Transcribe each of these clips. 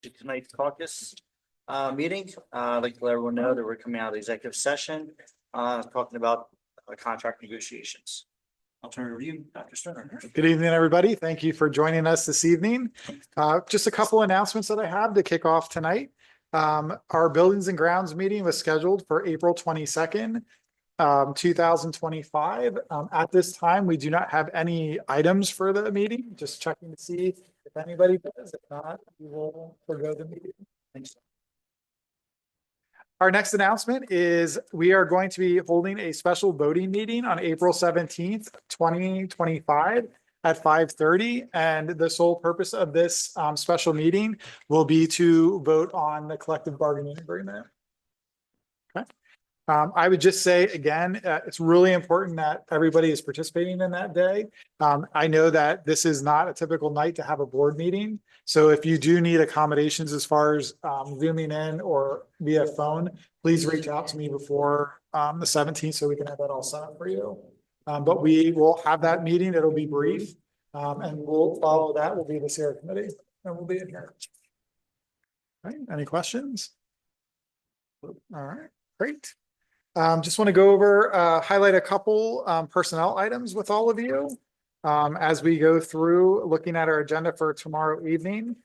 Tonight's caucus meeting. I'd like to let everyone know that we're coming out of the executive session, talking about contract negotiations. I'll turn it over to you, Dr. Sterner. Good evening, everybody. Thank you for joining us this evening. Just a couple announcements that I have to kick off tonight. Our Buildings and Grounds meeting was scheduled for April 22nd, 2025. At this time, we do not have any items for the meeting. Just checking to see if anybody does. If not, we will forgo the meeting. Thanks. Our next announcement is we are going to be holding a special voting meeting on April 17th, 2025 at 5:30. And the sole purpose of this special meeting will be to vote on the collective bargaining agreement. Okay. I would just say, again, it's really important that everybody is participating in that day. I know that this is not a typical night to have a board meeting. So if you do need accommodations as far as zooming in or via phone, please reach out to me before the 17th so we can have that all set up for you. But we will have that meeting. It'll be brief. And we'll follow that. We'll be the Sierra Committee and we'll be in here. All right. Any questions? All right. Great. Just want to go over, highlight a couple personnel items with all of you as we go through looking at our agenda for tomorrow evening.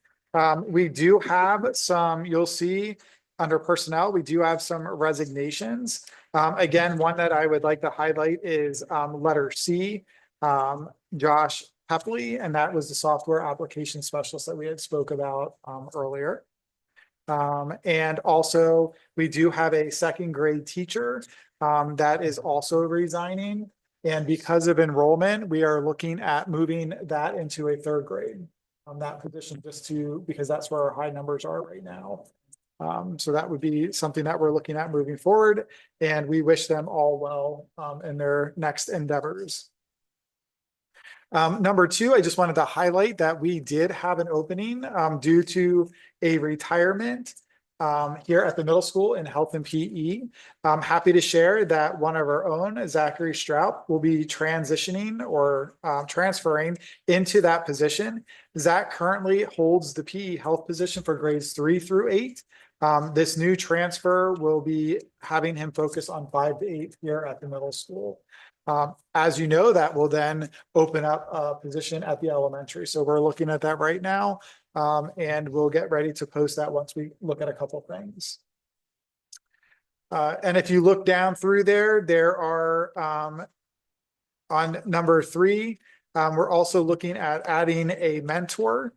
We do have some, you'll see under personnel, we do have some resignations. Again, one that I would like to highlight is letter C, Josh Pepley, and that was the software application specialist that we had spoke about earlier. And also we do have a second grade teacher that is also resigning. And because of enrollment, we are looking at moving that into a third grade on that position because that's where our high numbers are right now. So that would be something that we're looking at moving forward, and we wish them all well in their next endeavors. Number two, I just wanted to highlight that we did have an opening due to a retirement here at the middle school in health and PE. I'm happy to share that one of our own, Zachary Strout, will be transitioning or transferring into that position. Zach currently holds the PE health position for grades 3 through 8. This new transfer will be having him focus on 5 to 8 here at the middle school. As you know, that will then open up a position at the elementary. So we're looking at that right now, and we'll get ready to post that once we look at a couple of things. And if you look down through there are on number 3, we're also looking at adding a mentor.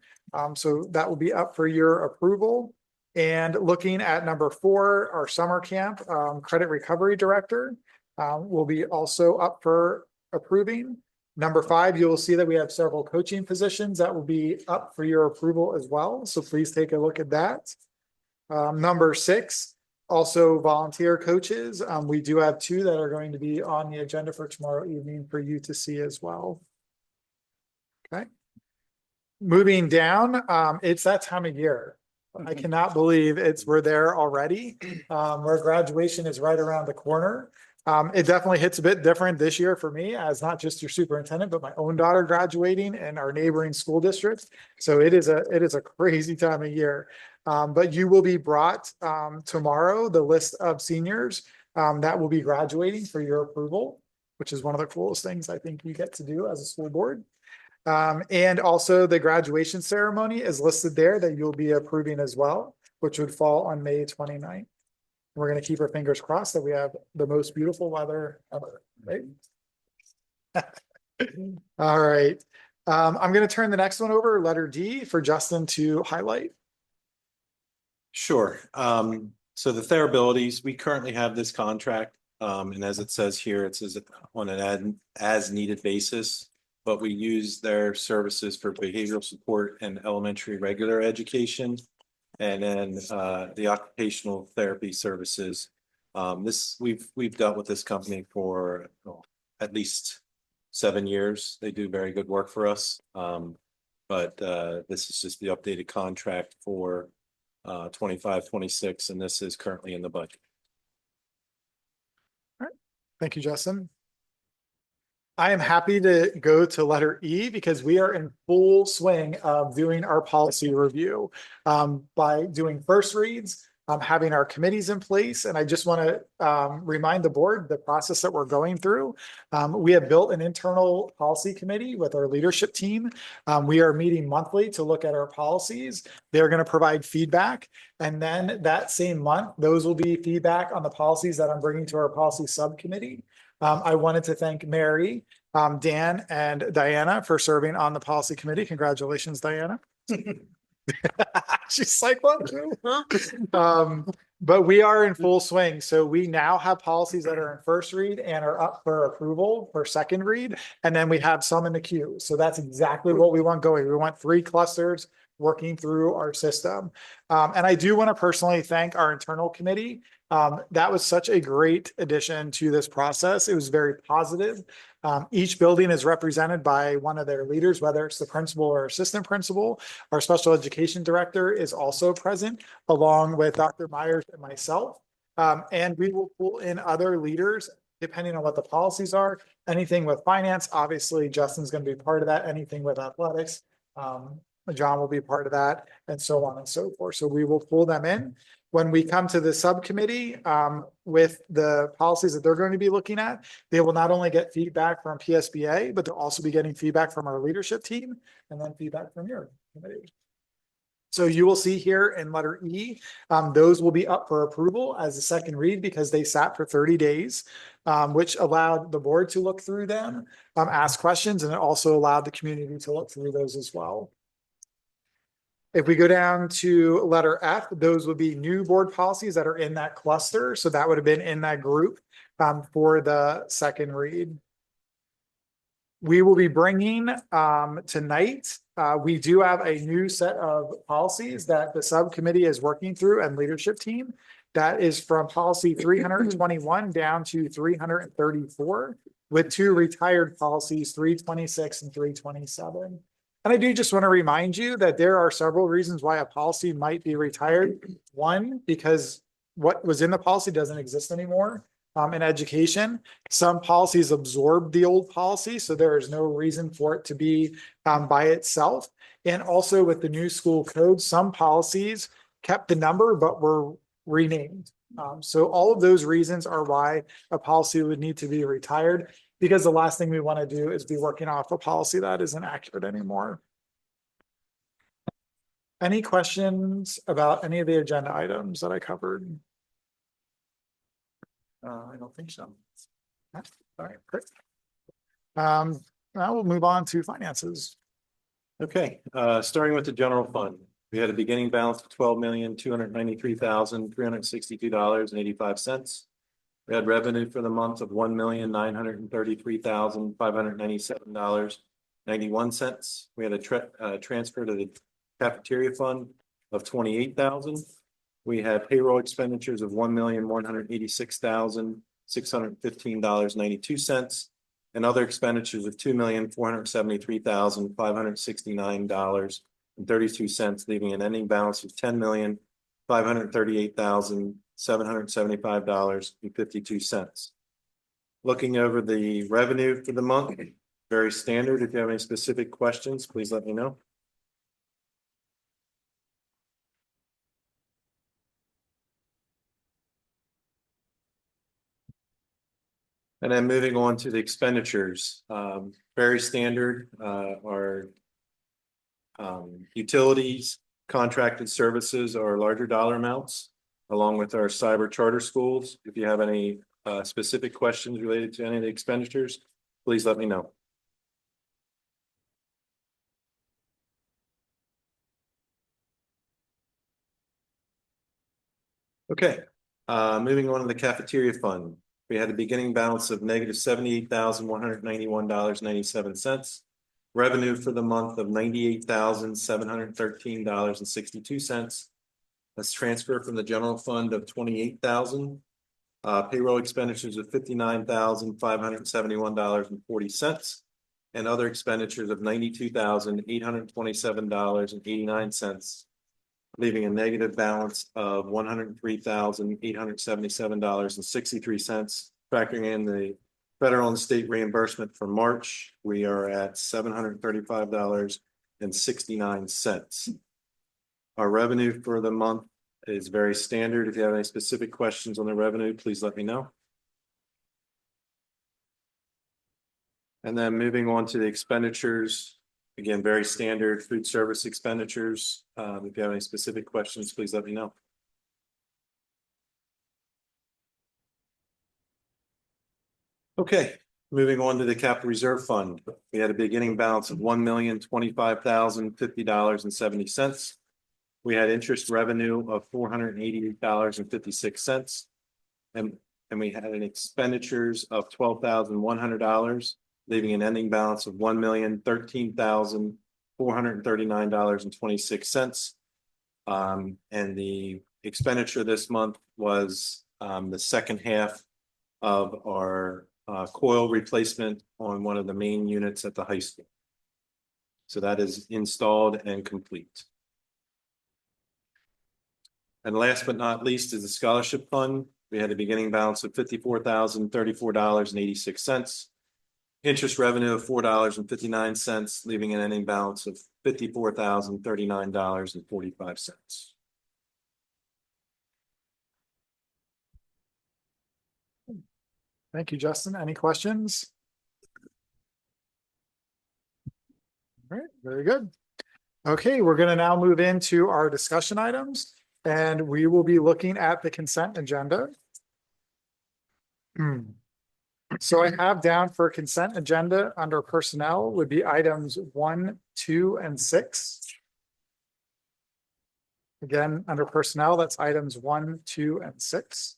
So that will be up for your approval. And looking at number 4, our summer camp credit recovery director. Will be also up for approving. Number 5, you will see that we have several coaching positions that will be up for your approval as well. So please take a look at that. Number 6, also volunteer coaches. We do have 2 that are going to be on the agenda for tomorrow evening for you to see as well. Okay. Moving down, it's that time of year. I cannot believe we're there already. Where graduation is right around the corner. It definitely hits a bit different this year for me as not just your superintendent, but my own daughter graduating in our neighboring school districts. So it is a crazy time of year. But you will be brought tomorrow the list of seniors that will be graduating for your approval, which is one of the coolest things I think you get to do as a school board. And also the graduation ceremony is listed there that you'll be approving as well, which would fall on May 29th. We're going to keep our fingers crossed that we have the most beautiful weather ever, right? All right. I'm going to turn the next one over, letter D, for Justin to highlight. Sure. So the Therabil, we currently have this contract, and as it says here, it says on an as needed basis, but we use their services for behavioral support and elementary regular education. And then the occupational therapy services. We've dealt with this company for at least 7 years. They do very good work for us. But this is just the updated contract for 25-26, and this is currently in the budget. All right. Thank you, Justin. I am happy to go to letter E because we are in full swing of doing our policy review. By doing first reads, having our committees in place. And I just want to remind the board the process that we're going through. We have built an internal policy committee with our leadership team. We are meeting monthly to look at our policies. They're going to provide feedback. And then that same month, those will be feedback on the policies that I'm bringing to our policy subcommittee. I wanted to thank Mary, Dan, and Diana for serving on the policy committee. Congratulations, Diana. She's like, what? But we are in full swing. So we now have policies that are in first read and are up for approval for second read. And then we have some in the queue. So that's exactly what we want going. We want 3 clusters working through our system. And I do want to personally thank our internal committee. That was such a great addition to this process. It was very positive. Each building is represented by one of their leaders, whether it's the principal or assistant principal. Our special education director is also present, along with Dr. Myers and myself. And we will pull in other leaders depending on what the policies are. Anything with finance, obviously Justin's going to be part of that. Anything with athletics, John will be part of that, and so on and so forth. So we will pull them in. When we come to the subcommittee with the policies that they're going to be looking at, they will not only get feedback from PSBA, but they'll also be getting feedback from our leadership team and then feedback from your committee. So you will see here in letter E, those will be up for approval as a second read because they sat for 30 days, which allowed the board to look through them, ask questions, and it also allowed the community to look through those as well. If we go down to letter F, those would be new board policies that are in that cluster. So that would have been in that group for the second read. We will be bringing tonight, we do have a new set of policies that the subcommittee is working through and leadership team. That is from policy 321 down to 334 with 2 retired policies, 326 and 327. And I do just want to remind you that there are several reasons why a policy might be retired. One, because what was in the policy doesn't exist anymore. In education, some policies absorb the old policy, so there is no reason for it to be by itself. And also with the new school code, some policies kept the number but were renamed. So all of those reasons are why a policy would need to be retired, because the last thing we want to do is be working off a policy that isn't accurate anymore. Any questions about any of the agenda items that I covered? I don't think so. All right, great. Now we'll move on to finances. Okay, starting with the general fund, we had a beginning balance of $12,293,362.85. We had revenue for the month of $1,933,597.91. We had a transfer to the cafeteria fund of $28,000. We had payroll expenditures of $1,186,615.92 and other expenditures of $2,473,569.32, leaving an ending balance of $10,538,775.52. Looking over the revenue for the month, very standard. If you have any specific questions, please let me know. And then moving on to the expenditures, very standard, our utilities, contracted services are larger dollar amounts, along with our cyber charter schools. If you have any specific questions related to any of the expenditures, please let me know. Okay, moving on to the cafeteria fund. We had a beginning balance of negative $78,191.97. Revenue for the month of $98,713.62. Let's transfer from the general fund of $28,000. Payroll expenditures of $59,571.40. And other expenditures of $92,827.89. Leaving a negative balance of $103,877.63, factoring in the Federal and state reimbursement for March, we are at $735.69. Our revenue for the month is very standard. If you have any specific questions on the revenue, please let me know. And then moving on to the expenditures, again, very standard food service expenditures. If you have any specific questions, please let me know. Okay, moving on to the capital reserve fund. We had a beginning balance of $1,025,050.70. We had interest revenue of $488.56. And we had an expenditures of $12,100, leaving an ending balance of $1,013,439.26. And the expenditure this month was the second half of our coil replacement on one of the main units at the high school. So that is installed and complete. And last but not least is the scholarship fund. We had a beginning balance of $54,034.86. Interest revenue of $4.59, leaving an ending balance of $54,039.45. Thank you, Justin. Any questions? All right, very good. Okay, we're going to now move into our discussion items, and we will be looking at the consent agenda. So I have down for consent agenda under personnel would be items 1, 2, and 6. Again, under personnel, that's items 1, 2, and 6.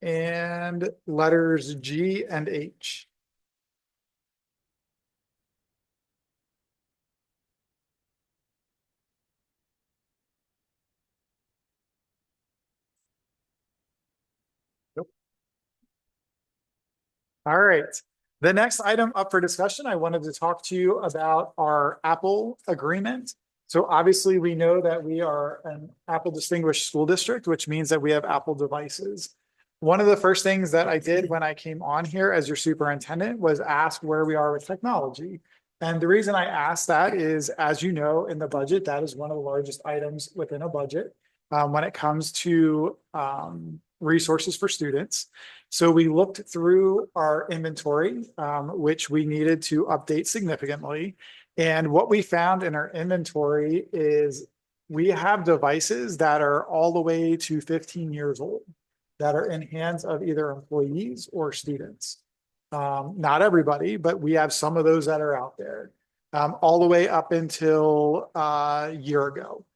And letters G and H. All right. The next item up for discussion, I wanted to talk to you about our Apple agreement. So obviously we know that we are an Apple distinguished school district, which means that we have Apple devices. One of the first things that I did when I came on here as your superintendent was ask where we are with technology. And the reason I asked that is, as you know, in the budget, that is one of the largest items within a budget when it comes to resources for students. So we looked through our inventory, which we needed to update significantly. And what we found in our inventory is we have devices that are all the way to 15 years old that are in hands of either employees or students. Not everybody, but we have some of those that are out there, all the way up until a year ago.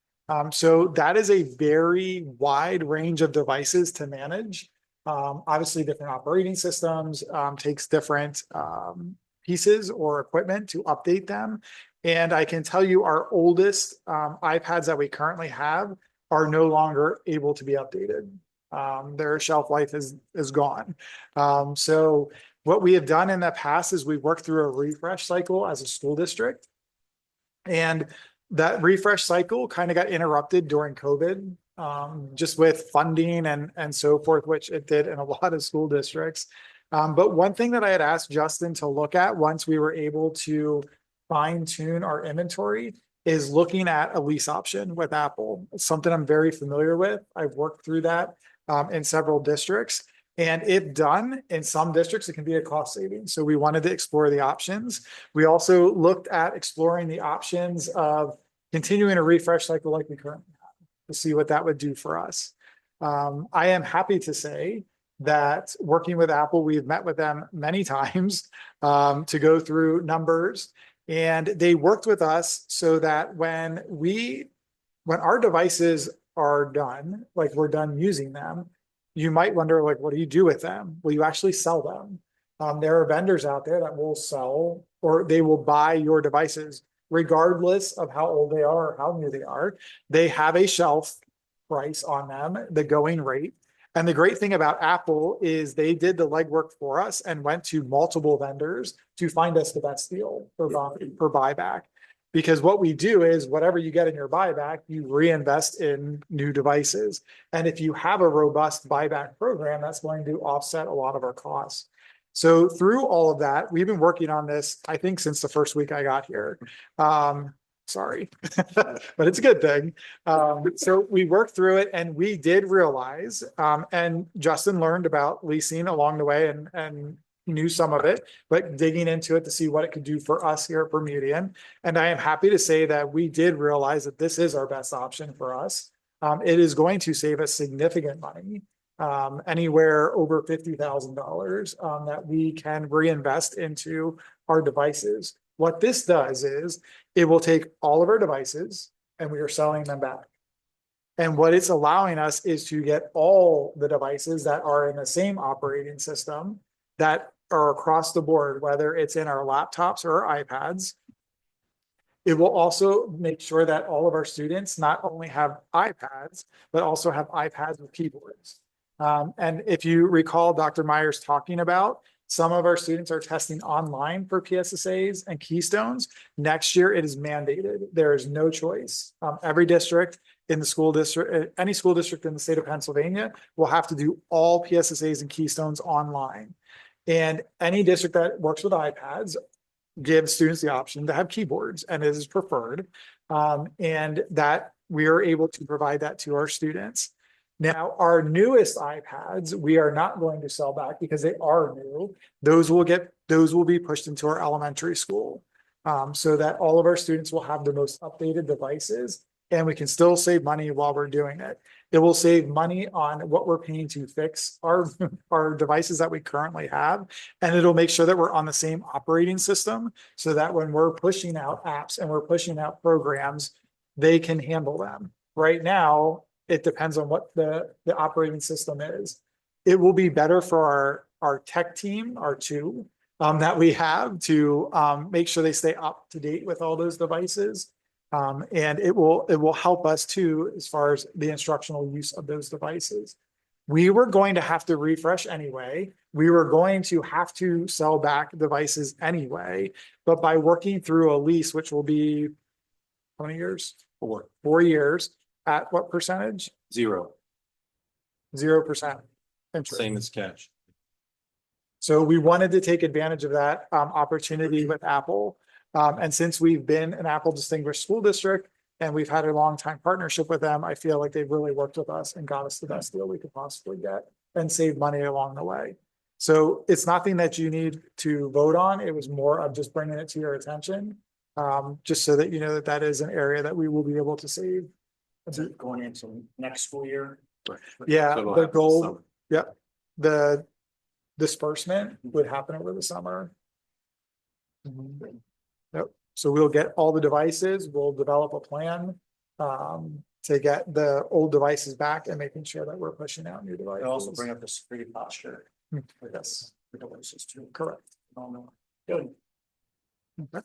So that is a very wide range of devices to manage. Obviously, different operating systems takes different pieces or equipment to update them. And I can tell you our oldest iPads that we currently have are no longer able to be updated. Their shelf life is gone. So what we have done in the past is we've worked through a refresh cycle as a school district. And that refresh cycle kind of got interrupted during COVID, just with funding and so forth, which it did in a lot of school districts. But one thing that I had asked Justin to look at once we were able to fine tune our inventory is looking at a lease option with Apple. It's something I'm very familiar with. I've worked through that in several districts. And if done in some districts, it can be a cost saving. So we wanted to explore the options. We also looked at exploring the options of continuing a refresh cycle like we currently have to see what that would do for us. I am happy to say that working with Apple, we've met with them many times to go through numbers, and they worked with us so that when our devices are done, like we're done using them, you might wonder, like, what do you do with them? Will you actually sell them? There are vendors out there that will sell, or they will buy your devices regardless of how old they are or how new they are. They have a shelf price on them, the going rate. And the great thing about Apple is they did the legwork for us and went to multiple vendors to find us the best deal for buyback. Because what we do is whatever you get in your buyback, you reinvest in new devices. And if you have a robust buyback program, that's going to offset a lot of our costs. So through all of that, we've been working on this, I think, since the first week I got here. Sorry, but it's a good thing. So we worked through it and we did realize, and Justin learned about leasing along the way and knew some of it, but digging into it to see what it could do for us here at Bermudian. And I am happy to say that we did realize that this is our best option for us. It is going to save us significant money, anywhere over $50,000, that we can reinvest into our devices. What this does is it will take all of our devices and we are selling them back. And what it's allowing us is to get all the devices that are in the same operating system that are across the board, whether it's in our laptops or our iPads. It will also make sure that all of our students not only have iPads, but also have iPads with keyboards. And if you recall Dr. Myers talking about, some of our students are testing online for PSSAs and Keystones. Next year, it is mandated. There is no choice. Every district in the school district, any school district in the state of Pennsylvania will have to do all PSSAs and Keystones online. And any district that works with iPads gives students the option to have keyboards, and it is preferred. And that we are able to provide that to our students. Now, our newest iPads, we are not going to sell back because they are new. Those will be pushed into our elementary school, so that all of our students will have the most updated devices, and we can still save money while we're doing it. It will save money on what we're paying to fix our devices that we currently have. And it'll make sure that we're on the same operating system so that when we're pushing out apps and we're pushing out programs, they can handle them. Right now, it depends on what the operating system is. It will be better for our tech team, our two, that we have to make sure they stay up to date with all those devices. And it will help us too, as far as the instructional use of those devices. We were going to have to refresh anyway. We were going to have to sell back devices anyway, but by working through a lease, which will be how many years? 4 years. At what percentage? 0, 0% interest. same as cash. So we wanted to take advantage of that opportunity with Apple. And since we've been an Apple Distinguished School District and we've had a long time partnership with them, I feel like they've really worked with us and got us the best deal we could possibly get and save money along the way. So it's nothing that you need to vote on. It was more of just bringing it to your attention, just so that you know that that is an area that we will be able to save. Is it going into next school year? Yeah, So it'll the happen this goal, summer. yeah, the disbursement would happen over the summer. Yep. So we'll get all the devices, we'll develop a plan to get the old devices back and making sure that we're pushing out new devices. They also bring up the security posture. Yes, For devices too. correct. Oh, no. Good. Okay.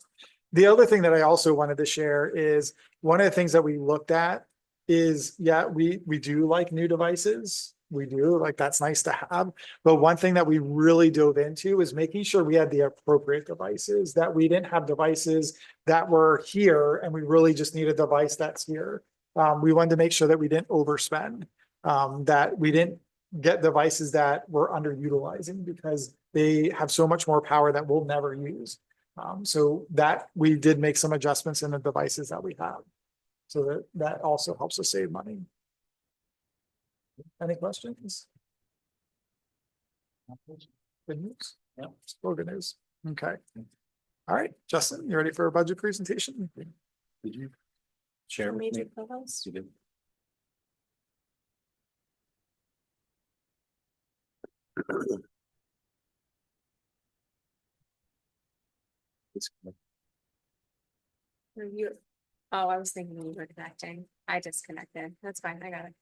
The other thing that I also wanted to share is one of the things that we looked at is, yeah, we do like new devices. We do, like, that's nice to have. But one thing that we really dove into is making sure we had the appropriate devices, that we didn't have devices that were here and we really just need a device that's here. We wanted to make sure that we didn't overspend, that we didn't get devices that we're underutilizing because they have so much more power that we'll never use. So that we did make some adjustments in the devices that we have. So that also helps us save money. Any questions? Good news. Yeah. Still good news. Okay. All right, Justin, you ready for a budget presentation? Did you share with Major me? co-host. You did. Or you, oh, I was thinking you were connecting. I disconnected. That's fine. I got it.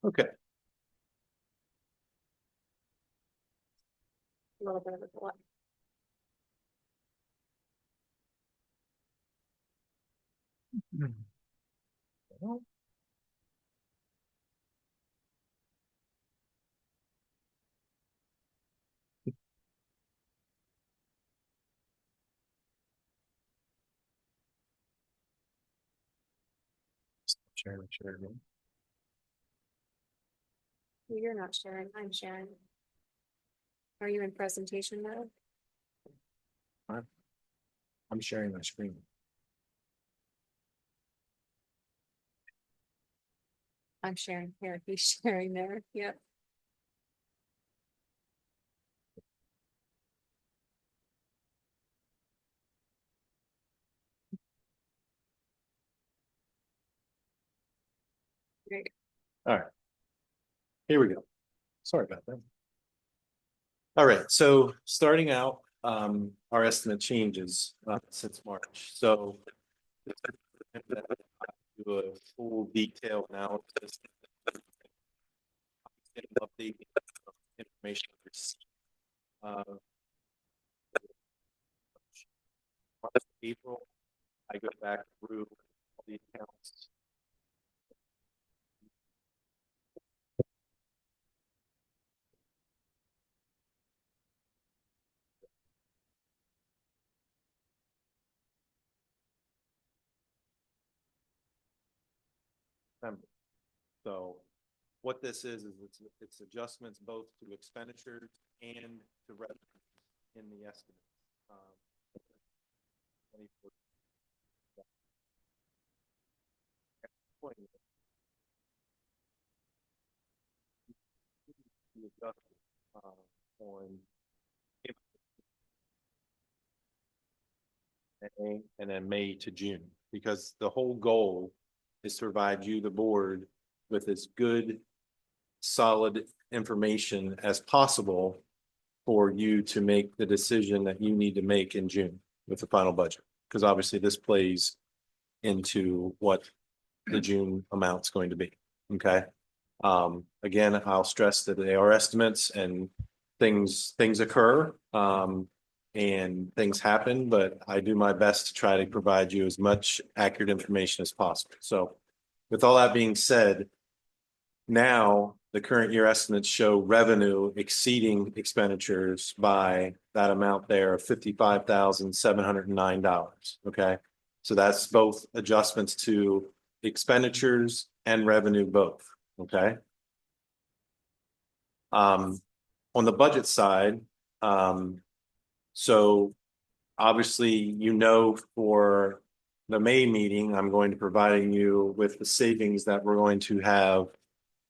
Okay. A little bit of a thought. Share. You're not sharing, I'm sharing. Are you in presentation mode? I'm sharing my screen. I'm sharing here, he's sharing there, yep. Great. All right. Here we go. Sorry about that. All right, so starting out, our estimate changes since March. So do a full detailed analysis. Update information received. April, I go back through all the accounts. So what this is it's adjustments both to expenditures and to revenue in the estimate. 24. On May and then May to June, because the whole goal is to provide you, the board, with as good, solid information as possible for you to make the decision that you need to make in June with the final budget. Because obviously this plays into what the June amount's going to be. Okay. Again, I'll stress that they are estimates and things occur. And things happen, but I do my best to try to provide you as much accurate information as possible. So with all that being said, now the current year estimates show revenue exceeding expenditures by that amount there of $55,709. Okay. So that's both adjustments to expenditures and revenue both. Okay. On the budget side, so obviously, for the May meeting, I'm going to providing you with the savings that we're going to have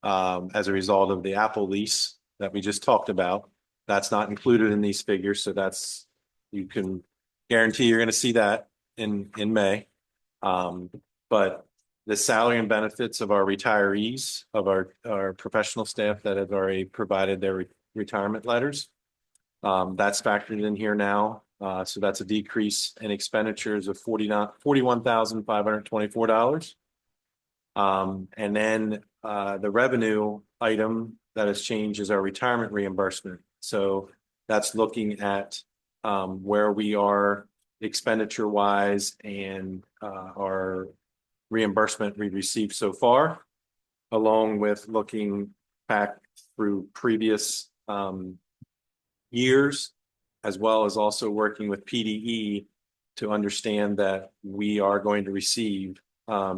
as a result of the Apple lease that we just talked about. That's not included in these figures, so you can guarantee you're going to see that in May. But the salary and benefits of our retirees, of our professional staff that have already provided their retirement letters, that's factored in here now. So that's a decrease in expenditures of $41,524. And then the revenue item that has changed is our retirement reimbursement. So that's looking at where we are expenditure wise and our reimbursement we received so far, along with looking back through previous years, as well as also working with PDE to understand that we are going to receive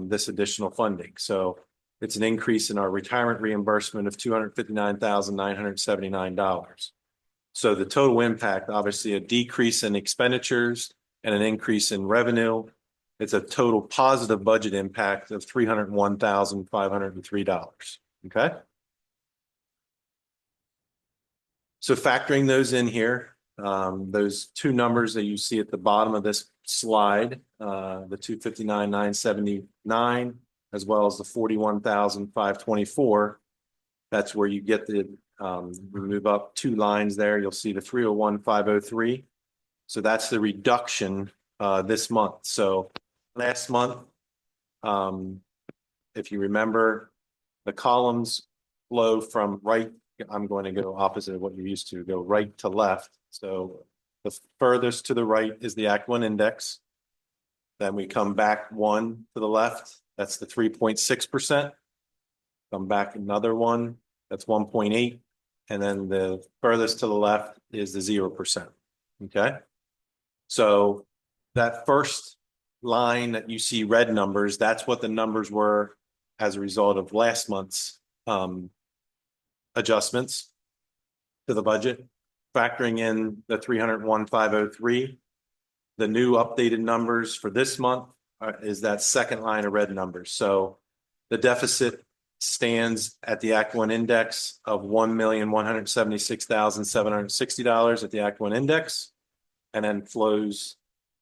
this additional funding. So it's an increase in our retirement reimbursement of $259,979. So the total impact, obviously a decrease in expenditures and an increase in revenue. It's a total positive budget impact of $301,503. Okay. So factoring those in here, those two numbers that you see at the bottom of this slide, the 259,979, as well as the 41,524, that's where you get we move up two lines there. You'll see the 301,503. So that's the reduction this month. So last month, if you remember, the columns flow from right I'm going to go opposite of what you're used to, go right to left. So the furthest to the right is the Act One index. Then we come back one to the left, that's the 3.6%. Come back another one, that's 1.8. And then the furthest to the left is the 0%. Okay. So that first line that you see red numbers, that's what the numbers were as a result of last month's adjustments to the budget, factoring in the 301,503. The new updated numbers for this month is that second line of red numbers. So the deficit stands at the Act One index of $1,176,760 at the Act One index, and then flows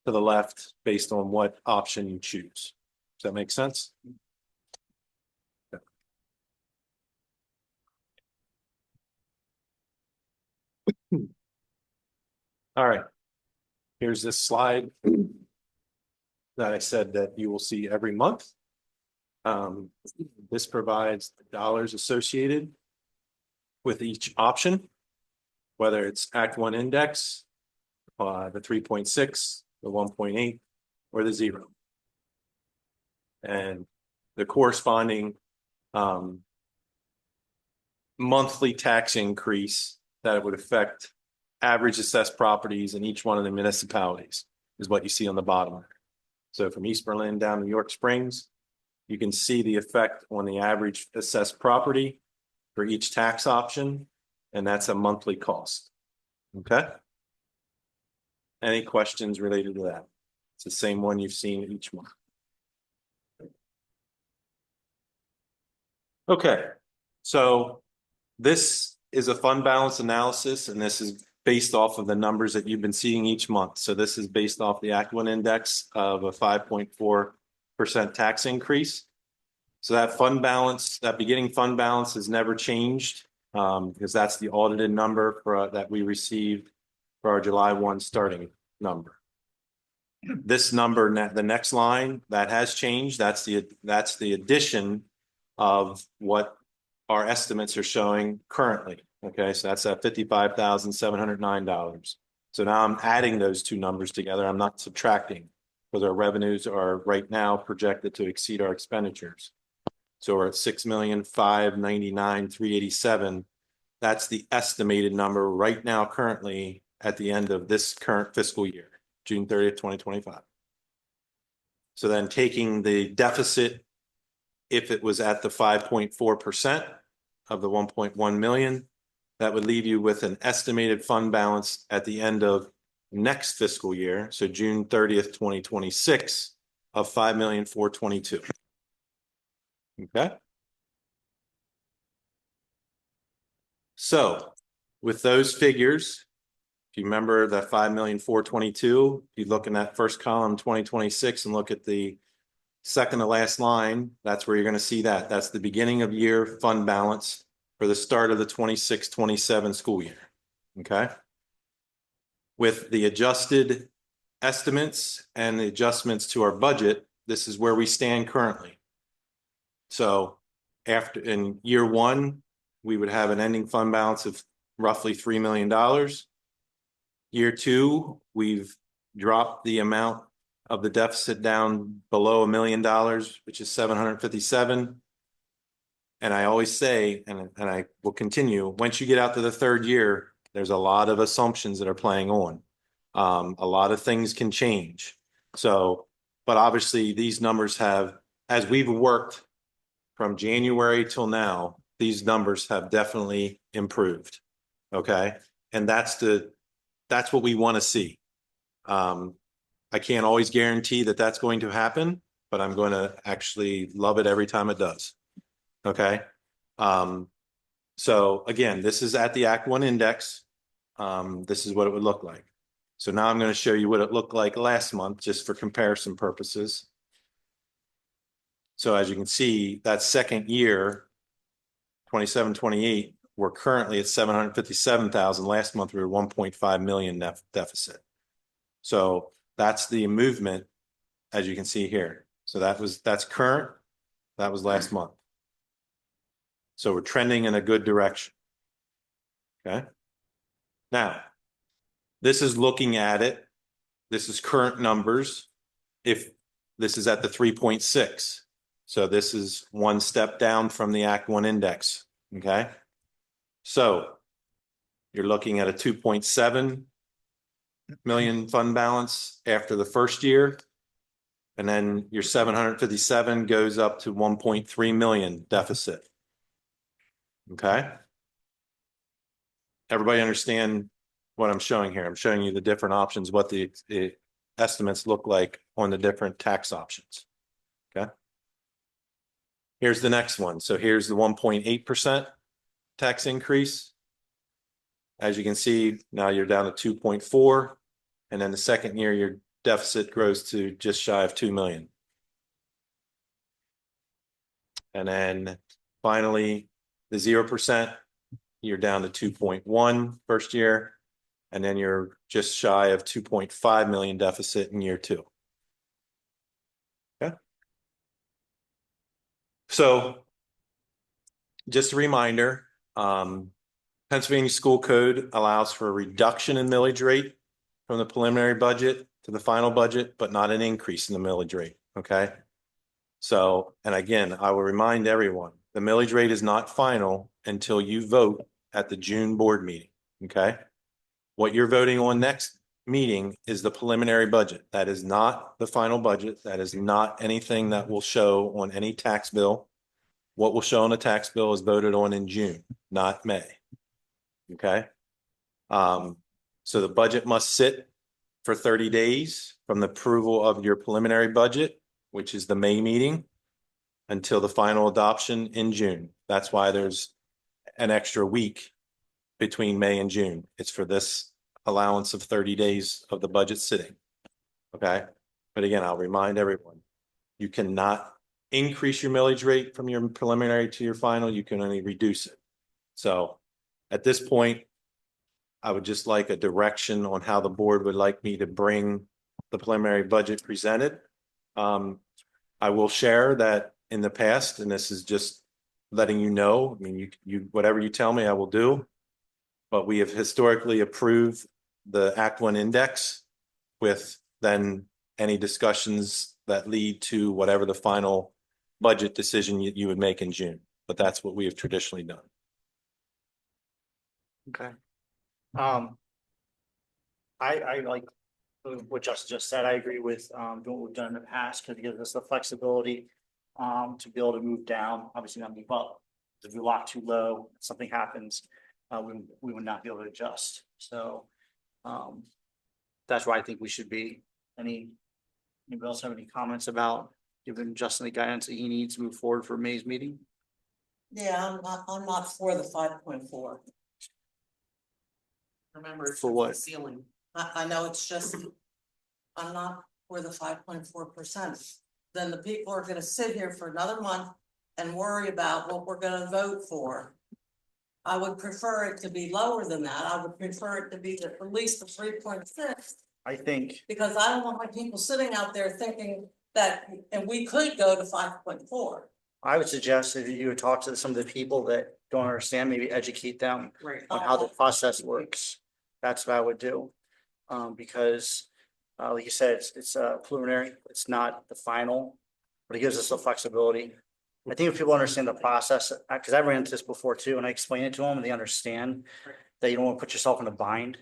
to the left based on what option you choose. Does that make sense? Okay. All right. Here's this slide that I said that you will see every month. This provides the dollars associated with each option, whether it's Act One index, the 3.6, the 1.8, or the 0. And the corresponding monthly tax increase that it would affect average assessed properties in each one of the municipalities is what you see on the bottom. So from East Berlin down to York Springs, you can see the effect on the average assessed property for each tax option, and that's a monthly cost. Okay. Any questions related to that? It's the same one you've seen each month. Okay, so this is a fund balance analysis, and this is based off of the numbers that you've been seeing each month. So this is based off the Act One index of a 5.4% tax increase. So that fund balance, that beginning fund balance has never changed because that's the audited number for that we received for our July 1 starting number. This number, the next line, that has changed. That's the addition of what our estimates are showing currently. Okay, so that's at $55,709. So now I'm adding those two numbers together. I'm not subtracting because our revenues are right now projected to exceed our expenditures. So we're at $6,599,387. That's the estimated number right now currently at the end of this current fiscal year, June 30th, 2025. So then taking the deficit, if it was at the 5.4% of the 1.1 million, that would leave you with an estimated fund balance at the end of next fiscal year, so June 30th, 2026, of $5,422,000. Okay. So with those figures, if you remember that $5,422,000, if you look in that first column, 2026, and look at the second to last line, that's where you're going to see that. That's the beginning of year fund balance for the start of the 26-27 school year. Okay. With the adjusted estimates and the adjustments to our budget, this is where we stand currently. So after in year one, we would have an ending fund balance of roughly $3 million. Year two, we've dropped the amount of the deficit down below $1 million, which is 757. And I always say, and I will continue, once you get out to the third year, there's a lot of assumptions that are playing on. A lot of things can change. So, but obviously these numbers have, as we've worked from January till now, these numbers have definitely improved. Okay. And that's what we want to see. I can't always guarantee that that's going to happen, but I'm going to actually love it every time it does. Okay. So again, this is at the Act One index. This is what it would look like. So now I'm going to show you what it looked like last month, just for comparison purposes. So as you can see, that second year, 27-28, we're currently at 757,000. Last month, we were 1.5 million deficit. So that's the movement, as you can see here. So that's current. That was last month. So we're trending in a good direction. Okay. Now, this is looking at it. This is current numbers. If this is at the 3.6. So this is one step down from the Act 1 index. Okay. So you're looking at a 2.7 million fund balance after the first year. And then your 757 goes up to 1.3 million deficit. Okay. Everybody understand what I'm showing here? I'm showing you the different options, what the estimates look like on the different tax options. Okay. Here's the next one. So here's the 1.8% tax increase. As you can see, now you're down to 2.4. And then the second year, your deficit grows to just shy of 2 million. And then finally, the 0%, you're down to 2.1 first year. And then you're just shy of 2.5 million deficit in year 2. Okay. So just a reminder, Pennsylvania School Code allows for a reduction in millage rate from the preliminary budget to the final budget, but not an increase in the millage rate. Okay. So, and again, I will remind everyone, the millage rate is not final until you vote at the June board meeting. Okay. What you're voting on next meeting is the preliminary budget. That is not the final budget. That is not anything that will show on any tax bill. What will show on a tax bill is voted on in June, not May. Okay. So the budget must sit for 30 days from the approval of your preliminary budget, which is the May meeting, until the final adoption in June. That's why there's an extra week between May and June. It's for this allowance of 30 days of the budget sitting. Okay. But again, I'll remind everyone, you cannot increase your millage rate from your preliminary to your final. You can only reduce it. So at this point, I would just like a direction on how the board would like me to bring the preliminary budget presented. I will share that in the past, and this is just letting you know, I mean, you whatever you tell me, I will do. But we have historically approved the Act 1 index with then any discussions that lead to whatever the final budget decision you would make in June. But that's what we have traditionally done. Okay. I like what Justin just said. I agree with doing what we've done in the past because it gives us the flexibility to be able to move down, obviously not move up. If we lock too low, something happens, we would not be able to adjust. So that's why I think we should be. Anybody else have any comments about giving Justin the guidance that he needs to move forward for May's meeting? Yeah, I'm not for the 5.4. Remember, it's For just what? the ceiling. I know it's just, I'm not for the 5.4%. Then the people are gonna sit here for another month and worry about what we're gonna vote for. I would prefer it to be lower than that. I would prefer it to be at least the 3.6. I think Because I don't want my people sitting out there thinking that, and we could go to 5.4. I would suggest if you would talk to some of the people that don't understand, maybe educate them Right. on how the process works. That's what I would do. Because, like you said, it's preliminary, it's not the final, but it gives us the flexibility. I think if people understand the process, because I ran into this before too, and I explain it to them and they understand that you don't want to put yourself in a bind,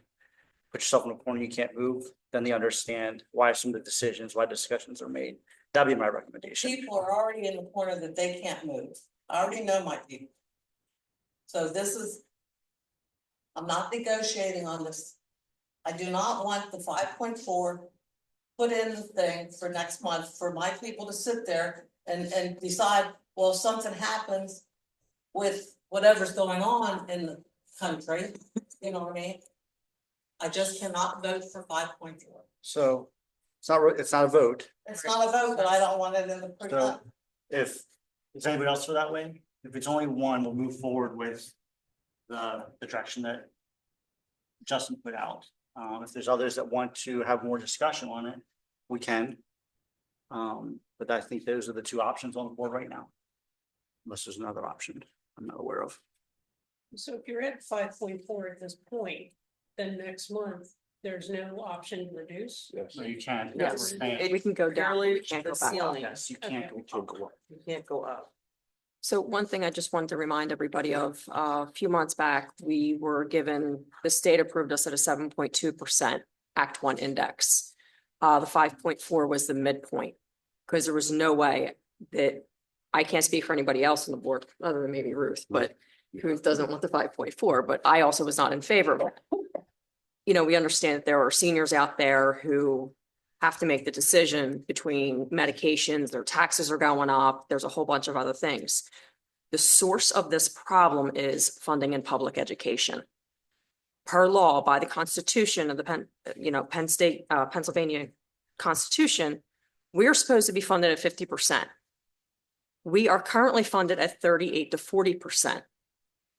put yourself in a corner you can't move, then they understand why some of the decisions, why discussions are made. That'd be my recommendation. People are already in the corner that they can't move. I already know my people. So this is, I'm not negotiating on this. I do not want the 5.4 put in the thing for next month for my people to sit there and decide, well, if something happens with whatever's going on in the country, you know what I mean? I just cannot vote for 5.4. So it's not a vote. It's not a vote, but I don't want it in the. So if, is anybody else for that way? If it's only one, we'll move forward with the direction that Justin put out. If there's others that want to have more discussion on it, we can. But I think those are the two options on the board right now. Unless there's another option I'm not aware of. So if you're at 5.4 at this point, then next month, there's no option to reduce? No, you can't. Yes. We're paying- We can go down. Barely We can't the go back up. ceiling. Yes, you can't go up. You can't go up. So one thing I just wanted to remind everybody of, a few months back, we were given, the state approved us at a 7.2% Act One index. The 5.4 was the midpoint, because there was no way that, I can't speak for anybody else on the board, other than maybe Ruth, but Ruth doesn't want the 5.4, but I also was not in favor of it. You know, we understand that there are seniors out there who have to make the decision between medications, their taxes are going up, there's a whole bunch of other things. The source of this problem is funding in public education. Per law, by the Constitution of the Penn State, Pennsylvania Constitution, we are supposed to be funded at 50%. We are currently funded at 38 to 40%.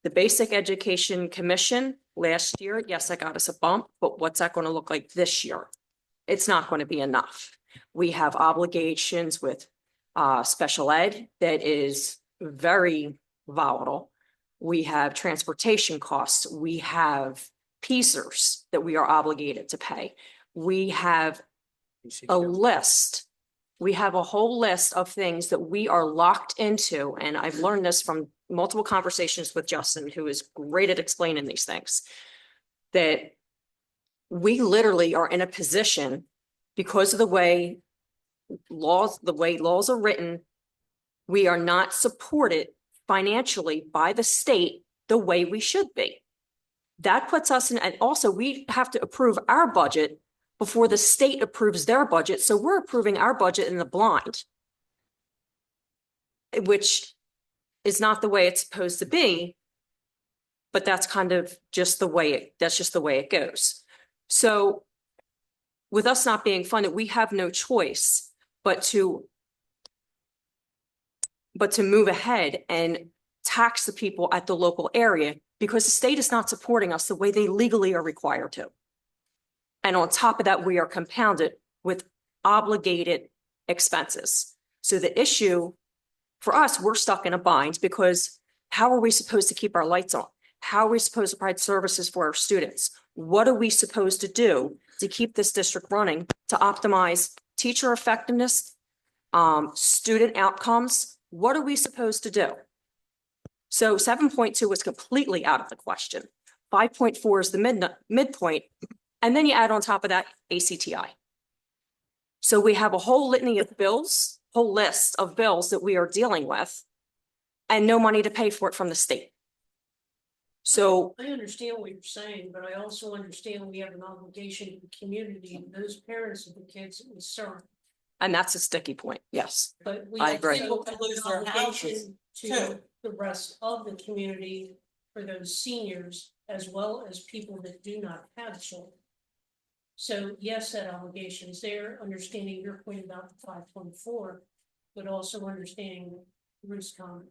The Basic Education Commission last year, yes, I got us a bump, but what's that going to look like this year? It's not going to be enough. We have obligations with special ed that is very volatile. We have transportation costs. We have PSERS that we are obligated to pay. We have a list. We have a whole list of things that we are locked into. And I've learned this from multiple conversations with Justin, who is great at explaining these things, that we literally are in a position because of the way laws are written, we are not supported financially by the state the way we should be. That puts us in, and also we have to approve our budget before the state approves their budget. So we're approving our budget in the blind, which is not the way it's supposed to be. But that's kind of just the way it goes. So with us not being funded, we have no choice but to move ahead and tax the people at the local area, because the state is not supporting us the way they legally are required to. And on top of that, we are compounded with obligated expenses. So the issue for us, we're stuck in a bind, because how are we supposed to keep our lights on? How are we supposed to provide services for our students? What are we supposed to do to keep this district running, to optimize teacher effectiveness, student outcomes? What are we supposed to do? So 7.2 was completely out of the question. 5.4 is the midpoint. And then you add on top of that ACTI. So we have a whole litany of bills, whole list of bills that we are dealing with, and no money to pay for it from the state. So I understand what you're saying, but I also understand we have an obligation to the community and those parents of the kids that we serve. and that's a sticky point. Yes. But we I agree. also People have could lose an their houses, obligation too. to the rest of the community for those seniors, as well as people that do not have children. So yes, that obligation is there, understanding your point about the 5.4, but also understanding Ruth's comment.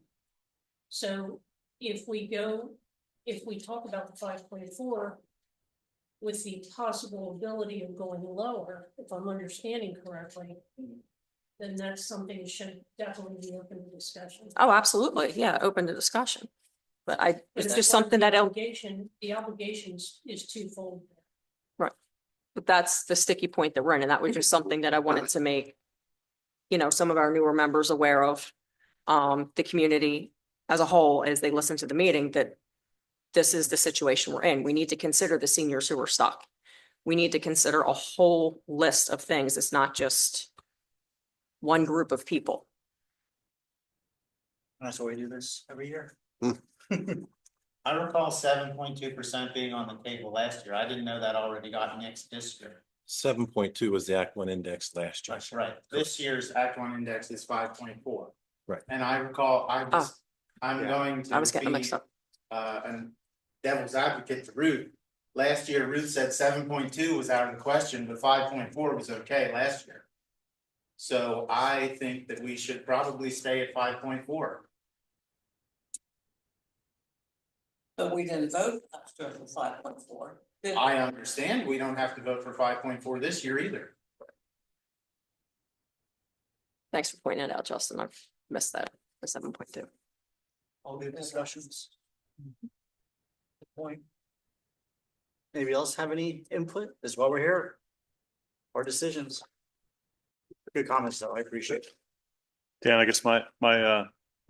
So if we talk about the 5.4 with the possible ability of going lower, if I'm understanding correctly, then that's something that should definitely be open to discussion. Oh, absolutely. Yeah. Open to discussion. But But it's as just far as something the that, the obligations is twofold. but that's the sticky point that we're in. And that was just something that I wanted to make, some of our newer members aware of, the community as a whole, as they listen to the meeting, that this is the situation we're in. We need to consider the seniors who are stuck. We need to consider a whole list of things. It's not just one group of people. That's why we do this every year. I recall 7.2% being on the table last year. I didn't know that already got nixed this year. 7.2 was the Act One index last year. That's right. This year's Act One index is 5.4. Right. And I recall, I'm Yeah. going to I was getting be, mixed up. and devil's advocate to Ruth. Last year, Ruth said 7.2 was out of the question, but 5.4 was okay last year. So I think that we should probably stay at 5.4. But we didn't vote last year for 5.4. I understand we don't have to vote for 5.4 this year either. Thanks for pointing it out, Justin. I've missed that, the 7.2. All good discussions. point. Anybody else have any input? This is why we're here. Our decisions. Good comments though, I appreciate it. Dan, I guess my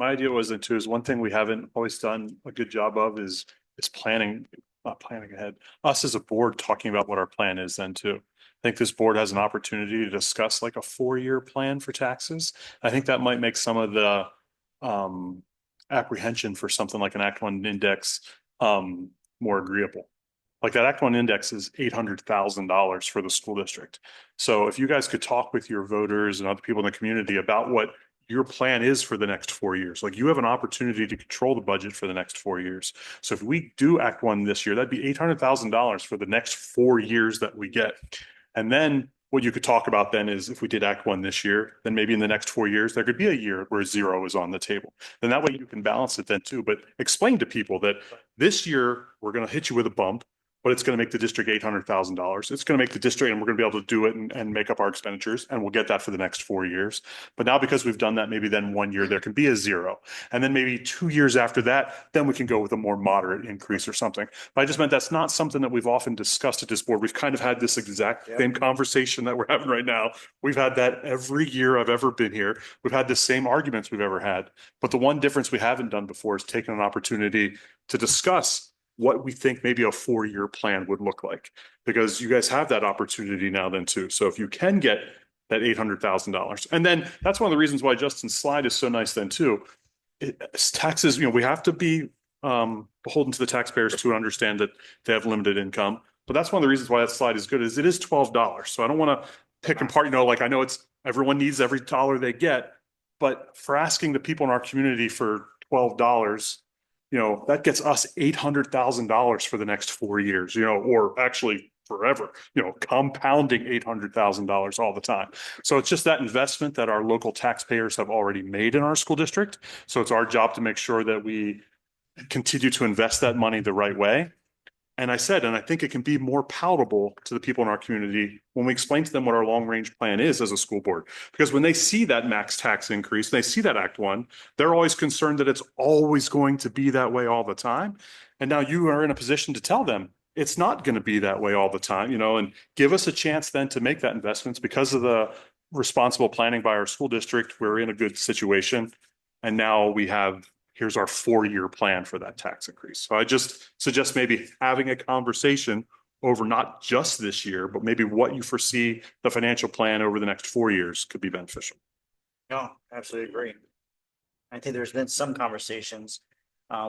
idea was that too, is one thing we haven't always done a good job of is planning, not planning ahead. Us as a board talking about what our plan is then too. I think this board has an opportunity to discuss like a 4-year plan for taxes. I think that might make some of the apprehension for something like an Act One index more agreeable. Like that Act One index is $800,000 for the school district. So if you guys could talk with your voters and other people in the community about what your plan is for the next 4 years, like you have an opportunity to control the budget for the next 4 years. So if we do Act One this year, that'd be $800,000 for the next 4 years that we get. And then what you could talk about then is if we did Act One this year, then maybe in the next 4 years, there could be a year where 0 is on the table. Then that way you can balance it then too, but explain to people that this year we're going to hit you with a bump, but it's going to make the district $800,000. It's going to make the district, and we're going to be able to do it and make up our expenditures, and we'll get that for the next 4 years. But now because we've done that, maybe then 1 year there can be a 0. And then maybe 2 years after that, then we can go with a more moderate increase or something. But I just meant that's not something that we've often discussed at this board. We've kind of had this exact same conversation that we're having right now. We've had that every year I've ever been here. We've had the same arguments we've ever had. But the one difference we haven't done before is taken an opportunity to discuss what we think maybe a 4-year plan would look like, because you guys have that opportunity now then too. So if you can get that $800,000, and then that's one of the reasons why Justin's slide is so nice then too. Taxes, we have to be beholden to the taxpayers to understand that they have limited income. But that's one of the reasons why that slide is good, is it is $12. So I don't want to pick apart, like I know it's everyone needs every dollar they get, but for asking the people in our community for $12, that gets us $800,000 for the next 4 years, or actually forever, compounding $800,000 all the time. So it's just that investment that our local taxpayers have already made in our school district. So it's our job to make sure that we continue to invest that money the right way. And I think it can be more palatable to the people in our community when we explain to them what our long range plan is as a school board. Because when they see that max tax increase, they see that Act One, they're always concerned that it's always going to be that way all the time. And now you are in a position to tell them it's not going to be that way all the time, and give us a chance then to make that investments because of the responsible planning by our school district. We're in a good situation. And now here's our 4-year plan for that tax increase. So I just suggest maybe having a conversation over not just this year, but maybe what you foresee the financial plan over the next 4 years could be beneficial. No, absolutely agree. I think there's been some conversations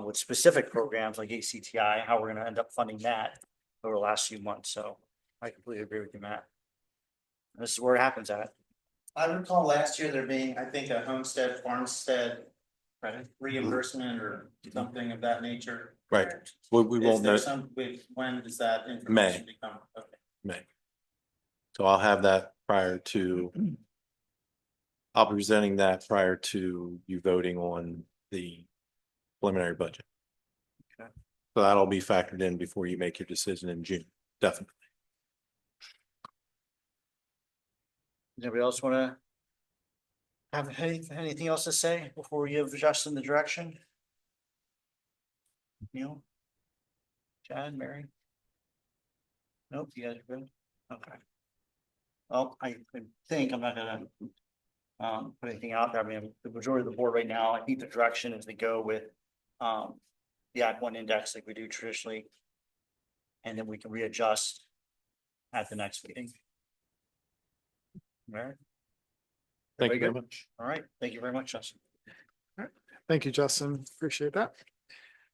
with specific programs like ACTI, how we're going to end up funding that over the last few months. So I completely agree with you, Matt. This is where it happens at. I recall last year there being, I think, a homestead, farmstead Right. reimbursement or something of that nature. Right. We Is won't there know when does that information become? Okay. May. So I'll have that I'll be presenting that prior to you voting on the preliminary budget. Okay. So that'll be factored in before you make your decision in June, definitely. Anybody else want to have anything else to say before we give Justin the direction? Neil? Chad, Mary? Nope, you guys are good? Okay. Well, I think I'm not gonna put anything out there. I mean, the majority of the board right now, I think the direction is to go with the Act One index like we do traditionally. And then we can readjust at the next meeting. Mary? Thank you Everybody very good? much. All right, thank you very much, Justin. Thank you, Justin. Appreciate that.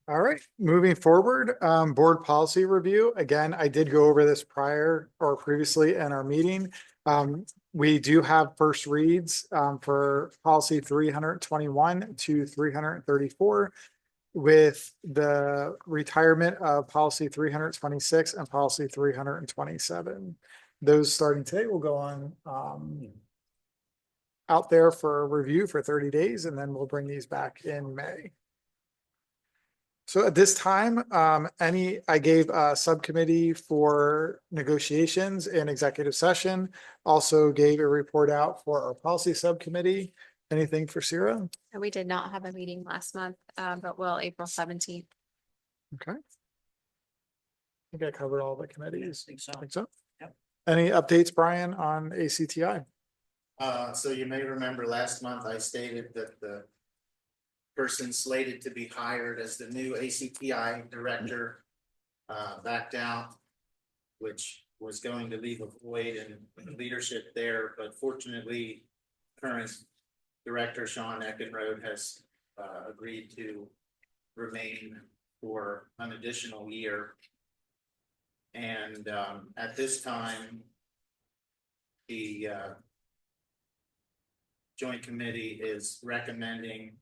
All right, moving forward, board policy review. Again, I did go over this previously in our meeting. We do have first reads for policy 321 to 334 with the retirement of policy 326 and policy 327. Those starting today will go on out there for review for 30 days, and then we'll bring these back in May. So at this time, I gave a subcommittee for negotiations and executive session, also gave a report out for our policy subcommittee. Anything for Sarah? And we did not have a meeting last month, but will April 17th. Okay. think I covered all the committees. think so. I think so. Yep. Any updates, Brian, on ACTI? So you may remember last month I stated that the person slated to be hired as the new ACTI director backed out, which was going to leave a void in leadership there, but fortunately, current director Sean Eckenrode has agreed to remain for an additional year. And at this time, the Joint Committee is recommending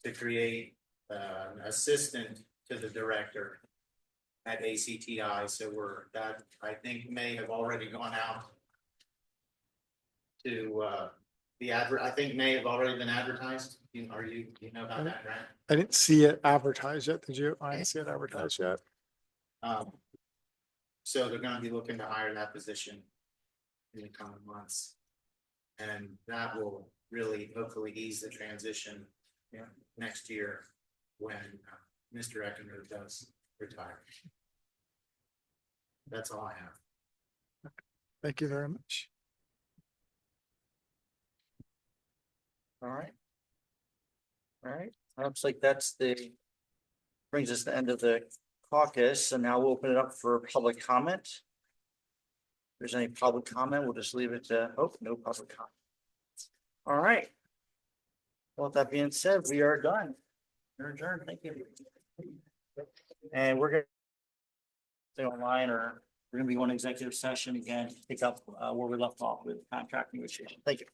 to create an assistant to the director at ACTI, so that I think may have already gone out to I think may have already been advertised. You know about that, right? I didn't see it advertised yet. Did you? I didn't see it advertised yet. So they're gonna be looking to hire that position in the coming months. And that will really hopefully ease the transition next year when Mr. Eckenrode does retire. That's all I have. Thank you very much. All right. All right, looks like brings us to the end of the caucus, and now we'll open it up for public comment. If there's any public comment, we'll just leave it to, no public comment. All right. Well, with that being said, we are done. We're adjourned, thank you. And we're gonna stay online, or we're gonna be on executive session again, pick up where we left off with contract negotiation. Thank you.